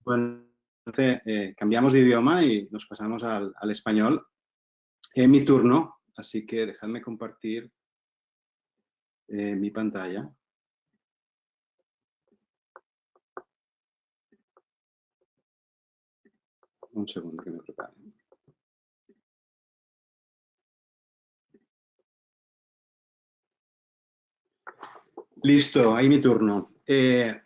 Bueno, entonces, cambiamos de idioma y nos pasamos al español. Es mi turno, así que dejadme compartir mi pantalla. Un segundo que me prepare. Listo, ahí mi turno.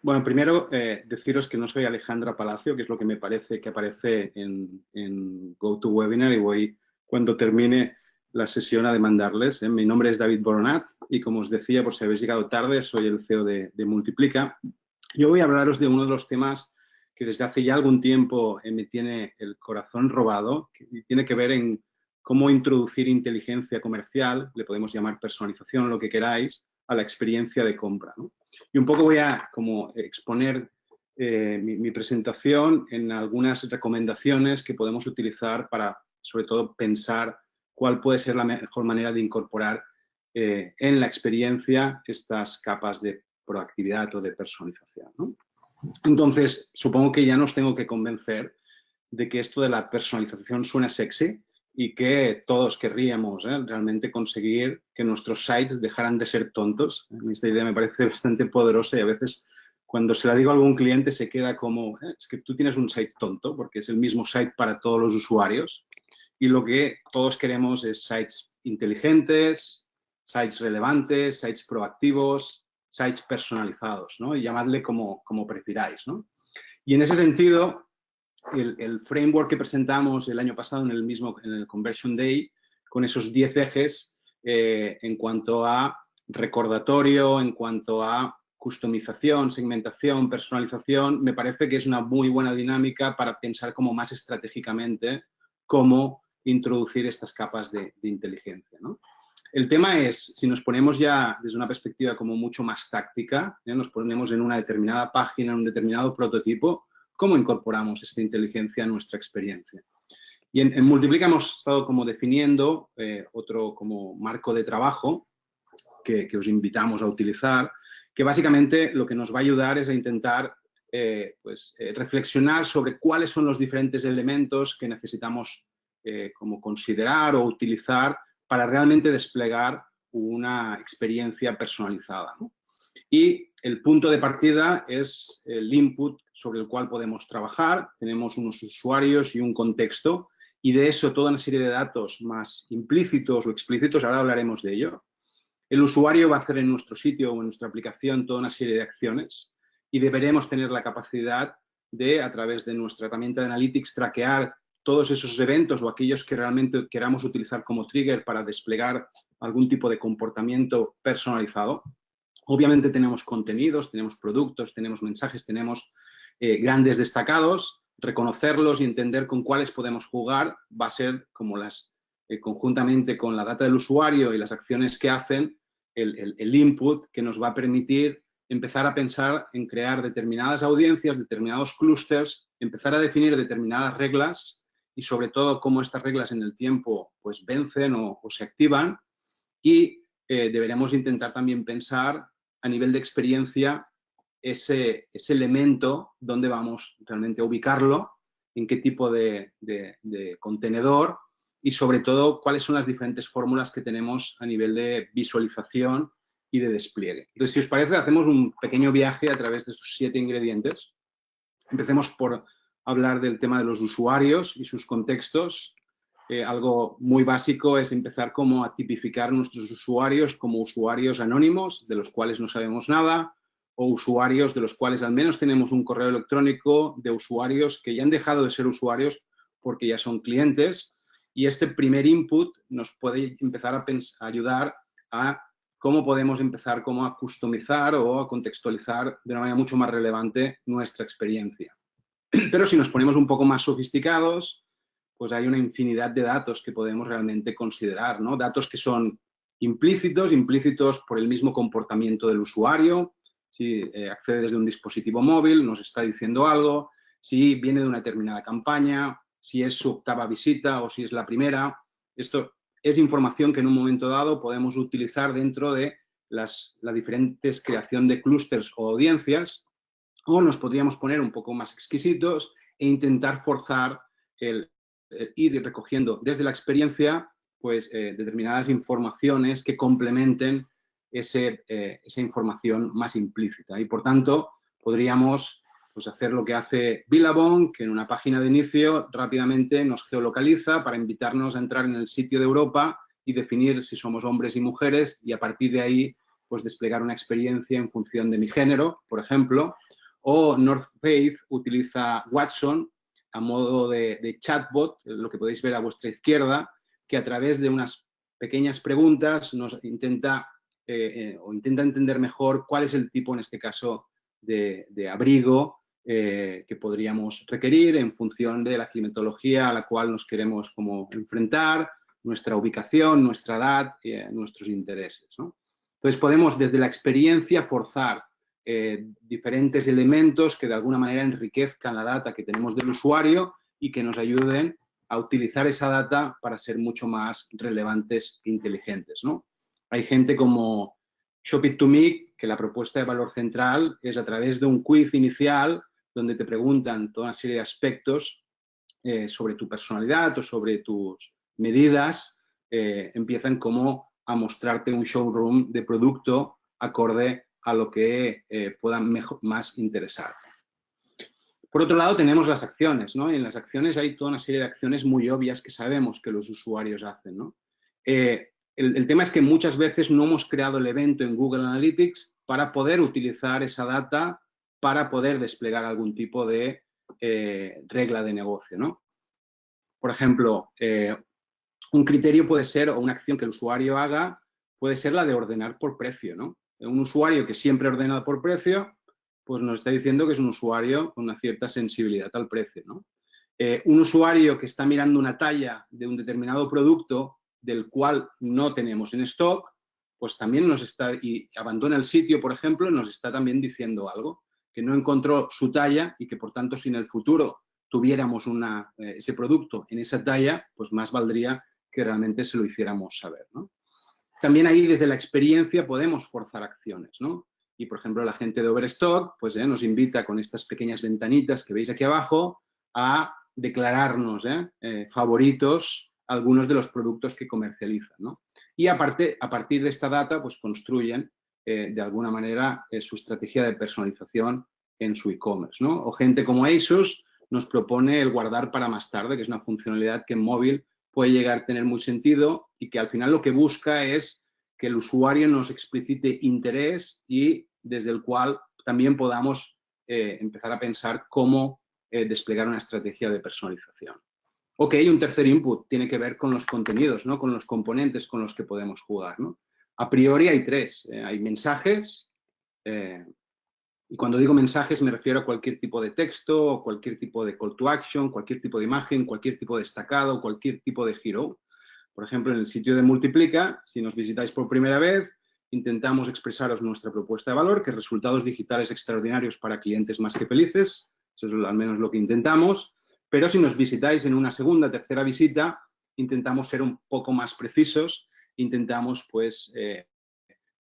Bueno, primero deciros que no soy Alejandra Palacio, que es lo que me parece que aparece en GoToWebinar, y voy, cuando termine la sesión, a demandarles. Mi nombre es David Boronat y, como os decía, por si habéis llegado tarde, soy el CEO de Multiplica. Yo voy a hablaros de uno de los temas que desde hace ya algún tiempo me tiene el corazón robado, que tiene que ver en cómo introducir inteligencia comercial, le podemos llamar personalización, lo que queráis, a la experiencia de compra, ¿no? Y un poco voy a como exponer mi presentación en algunas recomendaciones que podemos utilizar para, sobre todo, pensar cuál puede ser la mejor manera de incorporar en la experiencia estas capas de proactividad o de personalización, ¿no? Entonces, supongo que ya no os tengo que convencer de que esto de la personalización suena sexy y que todos querríamos realmente conseguir que nuestros sites dejaran de ser tontos. Esta idea me parece bastante poderosa y a veces, cuando se la digo a algún cliente, se queda como, es que tú tienes un site tonto porque es el mismo site para todos los usuarios, y lo que todos queremos es sites inteligentes, sites relevantes, sites proactivos, sites personalizados, ¿no? Y llamadle como prefiráis, ¿no? Y en ese sentido, el framework que presentamos el año pasado en el Conversion Day, con esos 10 ejes en cuanto a recordatorio, en cuanto a customización, segmentación, personalización, me parece que es una muy buena dinámica para pensar como más estratégicamente cómo introducir estas capas de inteligencia, ¿no? El tema es, si nos ponemos ya desde una perspectiva como mucho más táctica, nos ponemos en una determinada página, en un determinado prototipo, ¿cómo incorporamos esta inteligencia a nuestra experiencia? Y en Multiplica hemos estado como definiendo otro como marco de trabajo que os invitamos a utilizar, que básicamente lo que nos va a ayudar es a intentar reflexionar sobre cuáles son los diferentes elementos que necesitamos como considerar o utilizar para realmente desplegar una experiencia personalizada, ¿no? Y el punto de partida es el input sobre el cual podemos trabajar. Tenemos unos usuarios y un contexto, y de eso toda una serie de datos más implícitos o explícitos, ahora hablaremos de ello. El usuario va a hacer en nuestro sitio o en nuestra aplicación toda una serie de acciones y deberemos tener la capacidad de, a través de nuestra herramienta de Analytics, traquear todos esos eventos o aquellos que realmente queramos utilizar como trigger para desplegar algún tipo de comportamiento personalizado. Obviamente tenemos contenidos, tenemos productos, tenemos mensajes, tenemos grandes destacados. Reconocerlos y entender con cuáles podemos jugar va a ser como conjuntamente con la data del usuario y las acciones que hacen, el input que nos va a permitir empezar a pensar en crear determinadas audiencias, determinados clústeres, empezar a definir determinadas reglas y, sobre todo, cómo estas reglas en el tiempo pues vencen o se activan. Y deberemos intentar también pensar a nivel de experiencia ese elemento, dónde vamos realmente a ubicarlo, en qué tipo de contenedor y, sobre todo, cuáles son las diferentes fórmulas que tenemos a nivel de visualización y de despliegue. Entonces, si os parece, hacemos un pequeño viaje a través de estos 7 ingredientes. Empecemos por hablar del tema de los usuarios y sus contextos. Algo muy básico es empezar como a tipificar nuestros usuarios como usuarios anónimos, de los cuales no sabemos nada, o usuarios de los cuales al menos tenemos un correo electrónico, de usuarios que ya han dejado de ser usuarios porque ya son clientes. Y este primer input nos puede empezar a ayudar a cómo podemos empezar como a customizar o a contextualizar de una manera mucho más relevante nuestra experiencia. Pero si nos ponemos un poco más sofisticados, pues hay una infinidad de datos que podemos realmente considerar, ¿no? Datos que son implícitos por el mismo comportamiento del usuario. Si accede desde un dispositivo móvil, nos está diciendo algo. Si viene de una determinada campaña, si es su octava visita o si es la primera. Esto es información que en un momento dado podemos utilizar dentro de la diferentes creación de clústeres o audiencias, O nos podríamos poner un poco más exquisitos e intentar forzar el ir recogiendo desde la experiencia pues, determinadas informaciones que complementen esa información más implícita. Y, por tanto, podríamos pues, hacer lo que hace Billabong, que en una página de inicio rápidamente nos geolocaliza para invitarnos a entrar en el sitio de Europa y definir si somos hombres y mujeres y a partir de ahí pues, desplegar una experiencia en función de mi género, por ejemplo. O North Face utiliza Watson a modo de chatbot, lo que podéis ver a vuestra izquierda, que a través de unas pequeñas preguntas nos intenta intenta entender mejor cuál es el tipo, en este caso, de abrigo que podríamos requerir en función de la climatología a la cual nos queremos como enfrentar, nuestra ubicación, nuestra edad, nuestros intereses, ¿no? Entonces, podemos desde la experiencia forzar diferentes elementos que de alguna manera enriquezcan la data que tenemos del usuario y que nos ayuden a utilizar esa data para ser mucho más relevantes e inteligentes, ¿no? Hay gente como Shop It To Me, que la propuesta de valor central es a través de un quiz inicial donde te preguntan toda una serie de aspectos sobre tu personalidad o sobre tus medidas, empiezan como a mostrarte un showroom de producto acorde a lo que pueda más interesar. Por otro lado, tenemos las acciones, ¿no? Y en las acciones hay toda una serie de acciones muy obvias que sabemos que los usuarios hacen, ¿no? El tema es que muchas veces no hemos creado el evento en Google Analytics para poder utilizar esa data para poder desplegar algún tipo de regla de negocio, ¿no? Por ejemplo, un criterio puede ser, o una acción que el usuario haga, puede ser la de ordenar por precio, ¿no? Un usuario que siempre ordena por precio, pues nos está diciendo que es un usuario con una cierta sensibilidad al precio, ¿no? Un usuario que está mirando una talla de un determinado producto del cual no tenemos en stock, pues también nos está, y abandona el sitio, por ejemplo, nos está también diciendo algo, que no encontró su talla y que, por tanto, si en el futuro tuviéramos ese producto en esa talla, pues más valdría que realmente se lo hiciéramos saber, ¿no? También ahí, desde la experiencia, podemos forzar acciones, ¿no? Y, por ejemplo, la gente de Overstock pues, nos invita con estas pequeñas ventanitas que veis aquí abajo a declararnos favoritos algunos de los productos que comercializan, ¿no? Y a partir de esta data, pues construyen de alguna manera su estrategia de personalización en su e-commerce, ¿no? O gente como ASOS nos propone el guardar para más tarde, que es una funcionalidad que en móvil puede llegar a tener muy sentido y que al final lo que busca es que el usuario nos explicite interés y desde el cual también podamos empezar a pensar cómo desplegar una estrategia de personalización. Ok, un tercer input tiene que ver con los contenidos, ¿no? Con los componentes con los que podemos jugar, ¿no? A priori hay tres. Hay mensajes, y cuando digo mensajes me refiero a cualquier tipo de texto, cualquier tipo de call to action, cualquier tipo de imagen, cualquier tipo de destacado, cualquier tipo de hero. Por ejemplo, en el sitio de Multiplica, si nos visitáis por primera vez, intentamos expresaros nuestra propuesta de valor, que es resultados digitales extraordinarios para clientes más que felices. Eso es al menos lo que intentamos. Pero si nos visitáis en una segunda, tercera visita, intentamos ser un poco más precisos, intentamos pues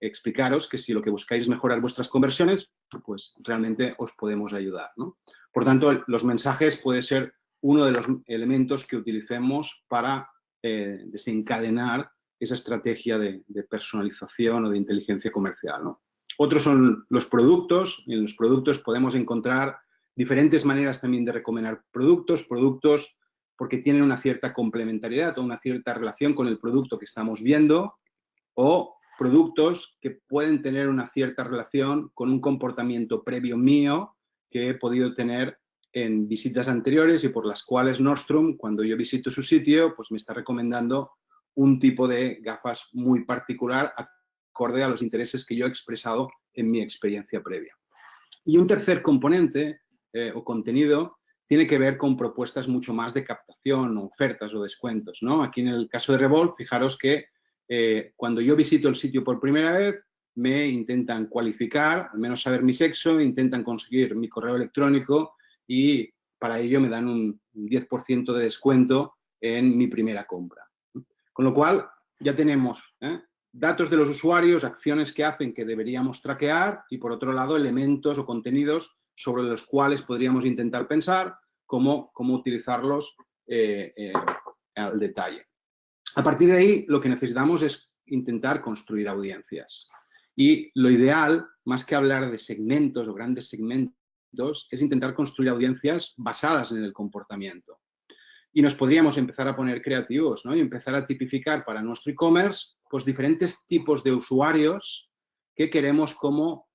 explicaros que si lo que buscáis es mejorar vuestras conversiones, pues realmente os podemos ayudar, ¿no? Por tanto, los mensajes puede ser uno de los elementos que utilicemos para desencadenar esa estrategia de personalización o de inteligencia comercial, ¿no? Otros son los productos. En los productos podemos encontrar diferentes maneras también de recomendar productos porque tienen una cierta complementariedad o una cierta relación con el producto que estamos viendo, o productos que pueden tener una cierta relación con un comportamiento previo mío que he podido tener en visitas anteriores y por las cuales Nordstrom, cuando yo visito su sitio, pues me está recomendando un tipo de gafas muy particular acorde a los intereses que yo he expresado en mi experiencia previa. Y un tercer componente o contenido tiene que ver con propuestas mucho más de captación, ofertas o descuentos, ¿no? Aquí en el caso de Revolve, fijaros que cuando yo visito el sitio por primera vez, me intentan cualificar, al menos saber mi sexo, intentan conseguir mi correo electrónico y para ello me dan un 10% de descuento en mi primera compra. Con lo cual, ya tenemos datos de los usuarios, acciones que hacen que deberíamos traquear y, por otro lado, elementos o contenidos sobre los cuales podríamos intentar pensar cómo utilizarlos al detalle. A partir de ahí, lo que necesitamos es intentar construir audiencias. Y lo ideal, más que hablar de segmentos o grandes segmentos, es intentar construir audiencias basadas en el comportamiento. Y nos podríamos empezar a poner creativos, ¿no? Y empezar a tipificar para nuestro e-commerce pues, diferentes tipos de usuarios que queremos como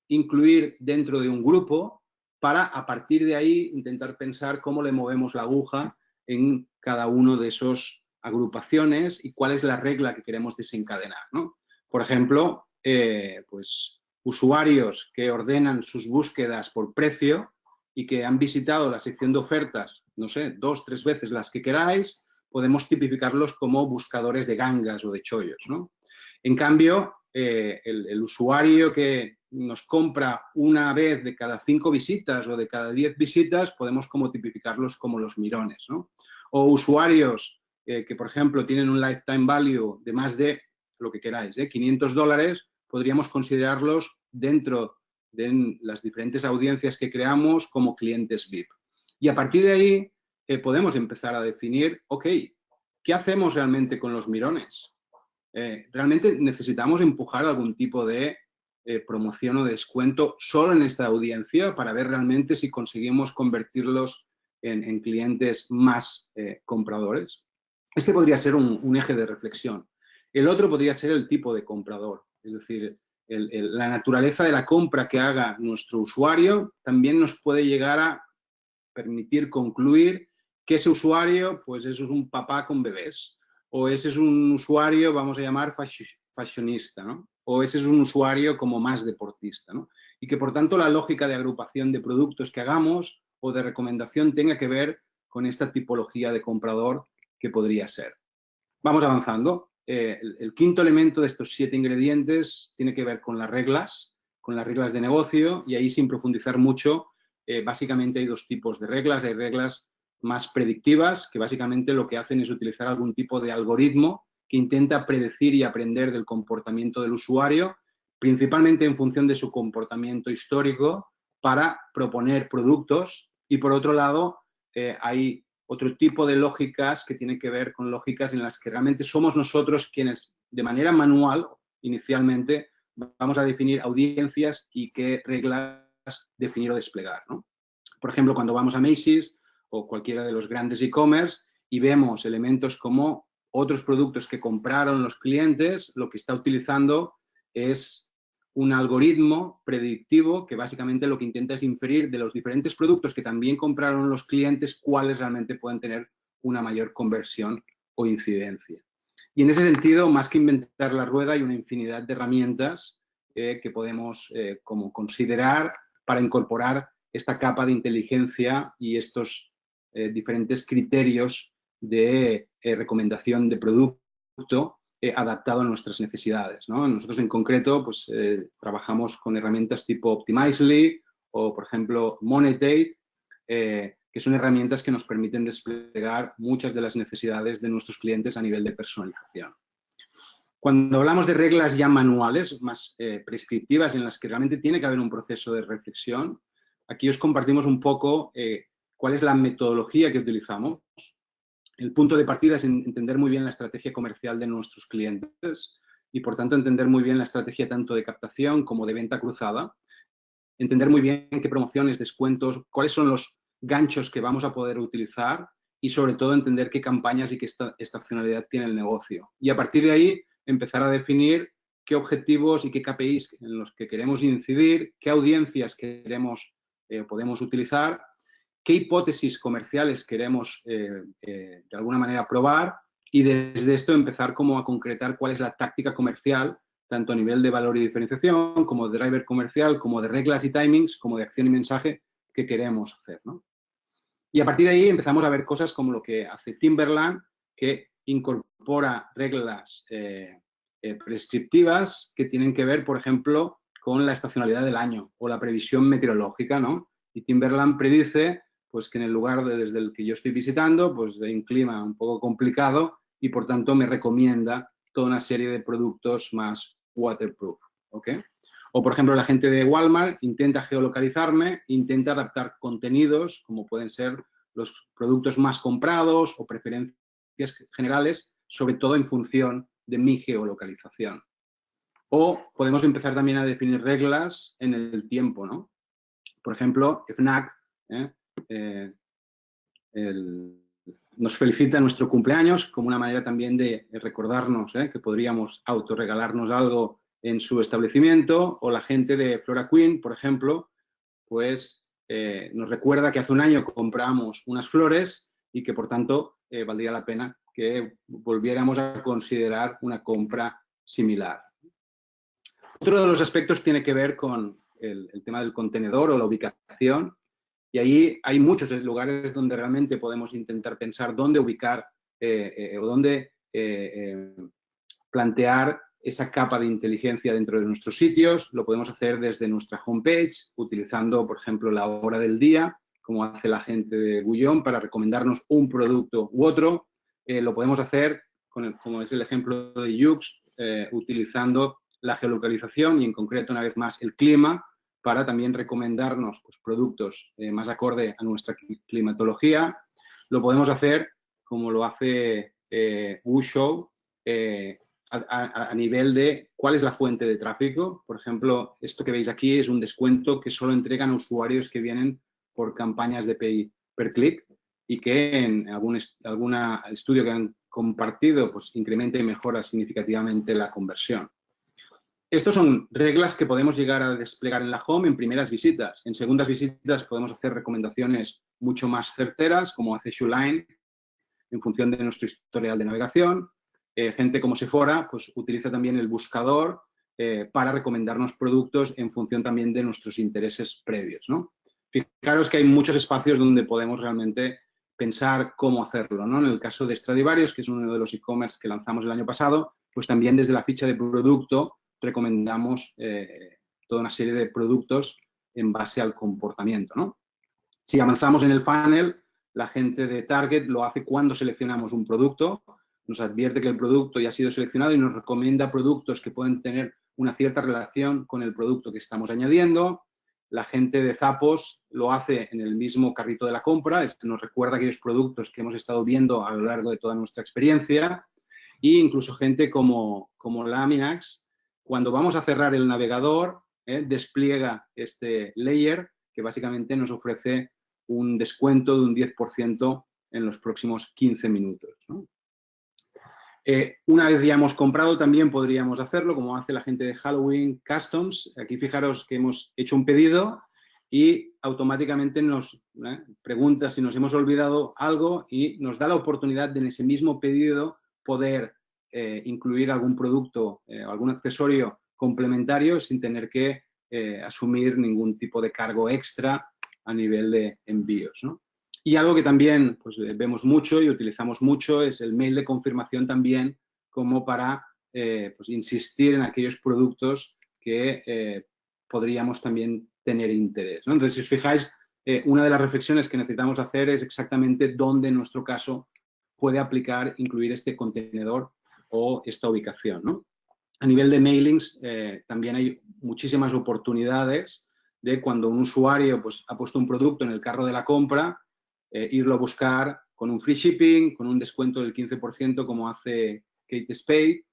incluir dentro de un grupo para, a partir de ahí, intentar pensar cómo le movemos la aguja en cada uno de esos agrupaciones y cuál es la regla que queremos desencadenar, ¿no? Por ejemplo, pues usuarios que ordenan sus búsquedas por precio y que han visitado la sección de ofertas, no sé, 2 o 3 veces las que queráis, podemos tipificarlos como buscadores de gangas o de chollos, ¿no? En cambio, el usuario que nos compra una vez de cada 5 visitas o de cada 10 visitas, podemos como tipificarlos como los mirones, ¿no? O usuarios que, por ejemplo, tienen un lifetime value de más de, lo que queráis, $500, podríamos considerarlos dentro de las diferentes audiencias que creamos como clientes VIP. Y a partir de ahí podemos empezar a definir, ok, ¿qué hacemos realmente con los mirones? ¿Realmente necesitamos empujar algún tipo de promoción o descuento solo en esta audiencia para ver realmente si conseguimos convertirlos en clientes más compradores? Este podría ser un eje de reflexión. El otro podría ser el tipo de comprador, es decir, la naturaleza de la compra que haga nuestro usuario también nos puede llegar a permitir concluir que ese usuario, pues eso es un papá con bebés, o ese es un usuario, vamos a llamar, fashionista, ¿no? O ese es un usuario como más deportista, ¿no? Y que, por tanto, la lógica de agrupación de productos que hagamos o de recomendación tenga que ver con esta tipología de comprador que podría ser. Vamos avanzando. El quinto elemento de estos 7 ingredientes tiene que ver con las reglas de negocio, y ahí, sin profundizar mucho, básicamente hay 2 tipos de reglas. Hay reglas más predictivas, que básicamente lo que hacen es utilizar algún tipo de algoritmo que intenta predecir y aprender del comportamiento del usuario, principalmente en función de su comportamiento histórico, para proponer productos. Y por otro lado, hay otro tipo de lógicas que tienen que ver con lógicas en las que realmente somos nosotros quienes, de manera manual, inicialmente, vamos a definir audiencias y qué reglas definir o desplegar, ¿no? Por ejemplo, cuando vamos a Macy's o cualquiera de los grandes e-commerce y vemos elementos como otros productos que compraron los clientes, lo que está utilizando es un algoritmo predictivo que básicamente lo que intenta es inferir de los diferentes productos que también compraron los clientes cuáles realmente pueden tener una mayor conversión o incidencia. Y en ese sentido, más que inventar la rueda, hay una infinidad de herramientas que podemos como considerar para incorporar esta capa de inteligencia y estos diferentes criterios de recomendación de producto adaptado a nuestras necesidades, ¿no? Nosotros en concreto pues, trabajamos con herramientas tipo Optimizely o, por ejemplo, Monetate, que son herramientas que nos permiten desplegar muchas de las necesidades de nuestros clientes a nivel de personalización. Cuando hablamos de reglas ya manuales, más prescriptivas, en las que realmente tiene que haber un proceso de reflexión, aquí os compartimos un poco cuál es la metodología que utilizamos. El punto de partida es entender muy bien la estrategia comercial de nuestros clientes y, por tanto, entender muy bien la estrategia tanto de captación como de venta cruzada. Entender muy bien qué promociones, descuentos, cuáles son los ganchos que vamos a poder utilizar y, sobre todo, entender qué campañas y qué estacionalidad tiene el negocio. Y, a partir de ahí, empezar a definir qué objetivos y qué KPIs en los que queremos incidir, qué audiencias queremos podemos utilizar, qué hipótesis comerciales queremos de alguna manera probar, y desde esto empezar como a concretar cuál es la táctica comercial, tanto a nivel de valor y diferenciación, como de driver comercial, como de reglas y timings, como de acción y mensaje que queremos hacer, ¿no? Y a partir de ahí empezamos a ver cosas como lo que hace Timberland, que incorpora reglas prescriptivas que tienen que ver, por ejemplo, con la estacionalidad del año o la previsión meteorológica, ¿no? Y Timberland predice pues que en el lugar desde el que yo estoy visitando, pues hay un clima un poco complicado y, por tanto, me recomienda toda una serie de productos más waterproof, ¿ok? O, por ejemplo, la gente de Walmart intenta geolocalizarme, intenta adaptar contenidos, como pueden ser los productos más comprados o preferencias generales, sobre todo en función de mi geolocalización. O podemos empezar también a definir reglas en el tiempo, ¿no? Por ejemplo, FNAC nos felicita nuestro cumpleaños como una manera también de recordarnos que podríamos autorregalarnos algo en su establecimiento, o la gente de Flora Queen, por ejemplo, pues nos recuerda que hace un año compramos unas flores y que, por tanto, valdría la pena que volviéramos a considerar una compra similar. Otro de los aspectos tiene que ver con el tema del contenedor o la ubicación, y ahí hay muchos lugares donde realmente podemos intentar pensar dónde ubicar o dónde plantear esa capa de inteligencia dentro de nuestros sitios. Lo podemos hacer desde nuestra homepage, utilizando, por ejemplo, la hora del día, como hace la gente de Gullón, para recomendarnos un producto u otro. Lo podemos hacer, como es el ejemplo de Yux, utilizando la geolocalización y, en concreto, una vez más, el clima, para también recomendarnos pues, productos más acorde a nuestra climatología. Lo podemos hacer, como lo hace WooShow, a nivel de cuál es la fuente de tráfico. Por ejemplo, esto que veis aquí es un descuento que solo entregan usuarios que vienen por campañas de pay per click y que en algún estudio que han compartido pues incrementa y mejora significativamente la conversión. Estas son reglas que podemos llegar a desplegar en la home en primeras visitas. En segundas visitas podemos hacer recomendaciones mucho más certeras, como hace Shoeline, en función de nuestro historial de navegación. Gente como Sephora pues, utiliza también el buscador para recomendarnos productos en función también de nuestros intereses previos, ¿no? Fijaros que hay muchos espacios donde podemos realmente pensar cómo hacerlo, ¿no? En el caso de Stradivarius, que es uno de los e-commerce que lanzamos el año pasado, pues también desde la ficha de producto recomendamos toda una serie de productos en base al comportamiento, ¿no? Si avanzamos en el funnel, la gente de Target lo hace cuando seleccionamos un producto, nos advierte que el producto ya ha sido seleccionado y nos recomienda productos que pueden tener una cierta relación con el producto que estamos añadiendo. La gente de Zappos lo hace en el mismo carrito de la compra, nos recuerda aquellos productos que hemos estado viendo a lo largo de toda nuestra experiencia. E incluso gente como Laminax, cuando vamos a cerrar el navegador, despliega este layer que básicamente nos ofrece un descuento de un 10% en los próximos 15 minutos, ¿no? Una vez ya hemos comprado, también podríamos hacerlo, como hace la gente de Halloween Customs. Aquí fijaros que hemos hecho un pedido y automáticamente nos pregunta si nos hemos olvidado algo y nos da la oportunidad de en ese mismo pedido poder incluir algún producto o algún accesorio complementario sin tener que asumir ningún tipo de cargo extra a nivel de envíos, ¿no? Y algo que también pues, vemos mucho y utilizamos mucho es el mail de confirmación también, como para pues, insistir en aquellos productos que podríamos también tener interés, ¿no? Entonces, si os fijáis, una de las reflexiones que necesitamos hacer es exactamente dónde en nuestro caso puede aplicar, incluir este contenedor o esta ubicación, ¿no? A nivel de mailings también hay muchísimas oportunidades de cuando un usuario pues, ha puesto un producto en el carro de la compra, irlo a buscar con un free shipping, con un descuento del 15% como hace Kate Spade,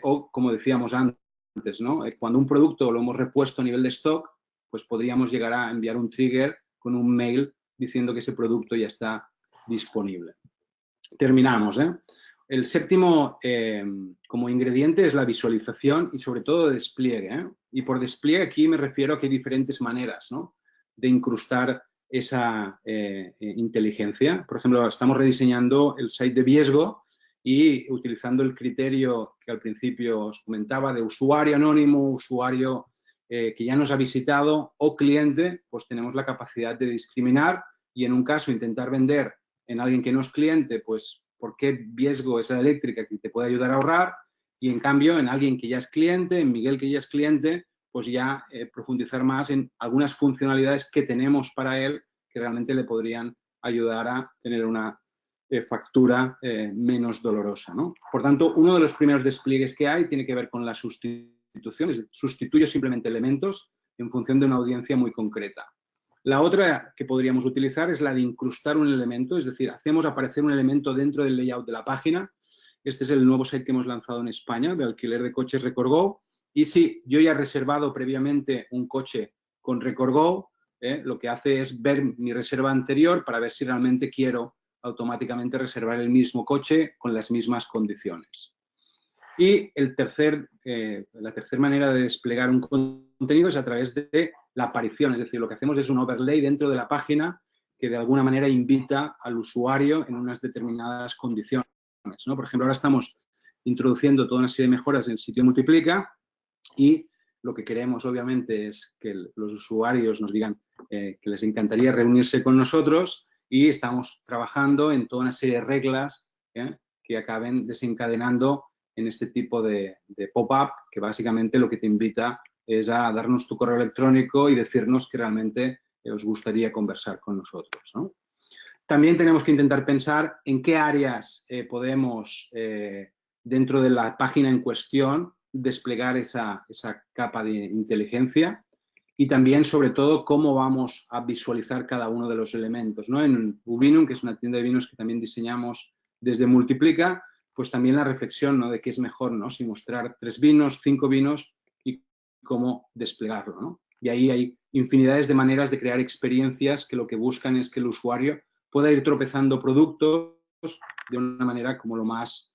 o como decíamos antes, ¿no? Cuando un producto lo hemos repuesto a nivel de stock, pues podríamos llegar a enviar un trigger con un mail diciendo que ese producto ya está disponible. Terminamos, ¿eh? El séptimo como ingrediente es la visualización y sobre todo despliegue, ¿eh? Y por despliegue aquí me refiero a que hay diferentes maneras, ¿no?, de incrustar esa inteligencia. Por ejemplo, estamos rediseñando el site de Viesgo y utilizando el criterio que al principio os comentaba de usuario anónimo, usuario que ya nos ha visitado o cliente, pues tenemos la capacidad de discriminar y en un caso intentar vender en alguien que no es cliente, pues por qué Viesgo es la eléctrica que te puede ayudar a ahorrar, y en cambio en alguien que ya es cliente, en Miguel que ya es cliente, pues ya profundizar más en algunas funcionalidades que tenemos para él que realmente le podrían ayudar a tener una factura menos dolorosa, ¿no? Por tanto, uno de los primeros despliegues que hay tiene que ver con la sustitución sustituyo simplemente elementos en función de una audiencia muy concreta. La otra que podríamos utilizar es la de incrustar un elemento, es decir, hacemos aparecer un elemento dentro del layout de la página. Este es el nuevo site que hemos lanzado en España, de alquiler de coches RecordGo. Y si yo ya he reservado previamente un coche con RecordGo, lo que hace es ver mi reserva anterior para ver si realmente quiero automáticamente reservar el mismo coche con las mismas condiciones. Y la tercera manera de desplegar un contenido es a través de la aparición, es decir, lo que hacemos es un overlay dentro de la página que de alguna manera invita al usuario en unas determinadas condiciones, ¿no? Por ejemplo, ahora estamos introduciendo toda una serie de mejoras en el sitio Multiplica y lo que queremos, obviamente, es que los usuarios nos digan que les encantaría reunirse con nosotros y estamos trabajando en toda una serie de reglas que acaben desencadenando en este tipo de pop-up, que básicamente lo que te invita es a darnos tu correo electrónico y decirnos que realmente os gustaría conversar con nosotros, ¿no? También tenemos que intentar pensar en qué áreas podemos, dentro de la página en cuestión, desplegar esa capa de inteligencia y también, sobre todo, cómo vamos a visualizar cada uno de los elementos, ¿no? En Ubinum, que es una tienda de vinos que también diseñamos desde Multiplica, pues también la reflexión, ¿no?, de qué es mejor, ¿no?, si mostrar 3 vinos, 5 vinos y cómo desplegarlo, ¿no? Y ahí hay infinidades de maneras de crear experiencias que lo que buscan es que el usuario pueda ir tropezando productos de una manera como lo más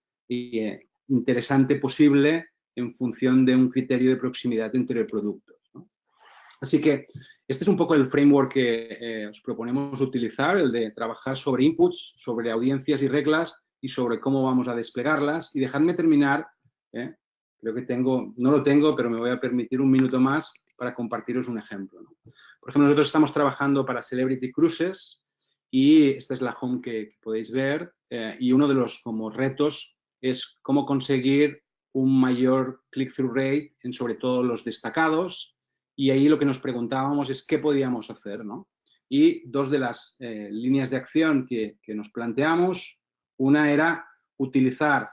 interesante posible en función de un criterio de proximidad entre productos, ¿no? Así que este es un poco el framework que os proponemos utilizar, el de trabajar sobre inputs, sobre audiencias y reglas y sobre cómo vamos a desplegarlas. Y dejadme terminar, creo que no lo tengo, pero me voy a permitir un minuto más para compartiros un ejemplo, ¿no? Por ejemplo, nosotros estamos trabajando para Celebrity Cruises y esta es la home que podéis ver y uno de los como retos es cómo conseguir un mayor click-through rate en sobre todo los destacados y ahí lo que nos preguntábamos es qué podíamos hacer, ¿no? Y dos de las líneas de acción que nos planteamos, una era utilizar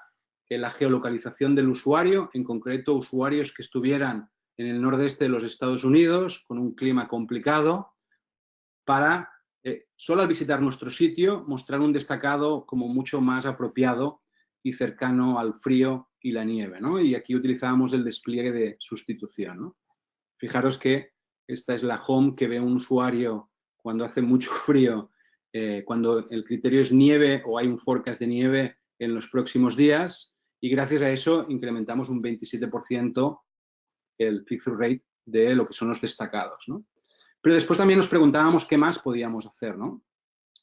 la geolocalización del usuario, en concreto usuarios que estuvieran en el nordeste de los Estados Unidos con un clima complicado para solo al visitar nuestro sitio mostrar un destacado como mucho más apropiado y cercano al frío y la nieve, ¿no? Y aquí utilizábamos el despliegue de sustitución, ¿no? Fijaros que esta es la home que ve un usuario cuando hace mucho frío, cuando el criterio es nieve o hay un forecast de nieve en los próximos días y gracias a eso incrementamos un 27% el click-through rate de lo que son los destacados, ¿no? Pero después también nos preguntábamos qué más podíamos hacer, ¿no?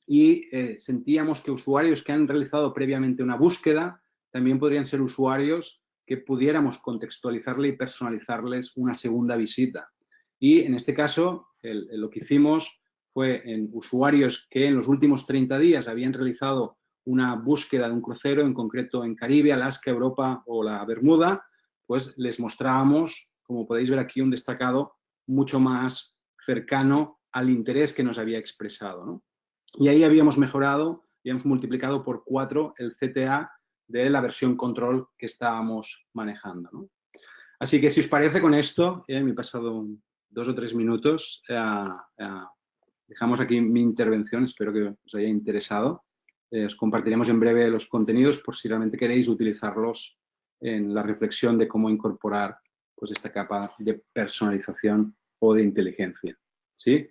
Y sentíamos que usuarios que han realizado previamente una búsqueda también podrían ser usuarios que pudiéramos contextualizarle y personalizarles una segunda visita. Y en este caso, lo que hicimos fue en usuarios que en los últimos 30 días habían realizado una búsqueda de un crucero, en concreto en Caribe, Alaska, Europa o la Bermuda, pues les mostrábamos, como podéis ver aquí, un destacado mucho más cercano al interés que nos había expresado, ¿no? Y ahí habíamos mejorado, habíamos multiplicado por 4 el CTA de la versión control que estábamos manejando, ¿no? Así que si os parece con esto, me he pasado 2 o 3 minutos, dejamos aquí mi intervención, espero que os haya interesado. Os compartiremos en breve los contenidos por si realmente queréis utilizarlos en la reflexión de cómo incorporar pues, esta capa de personalización o de inteligencia. ¿Sí?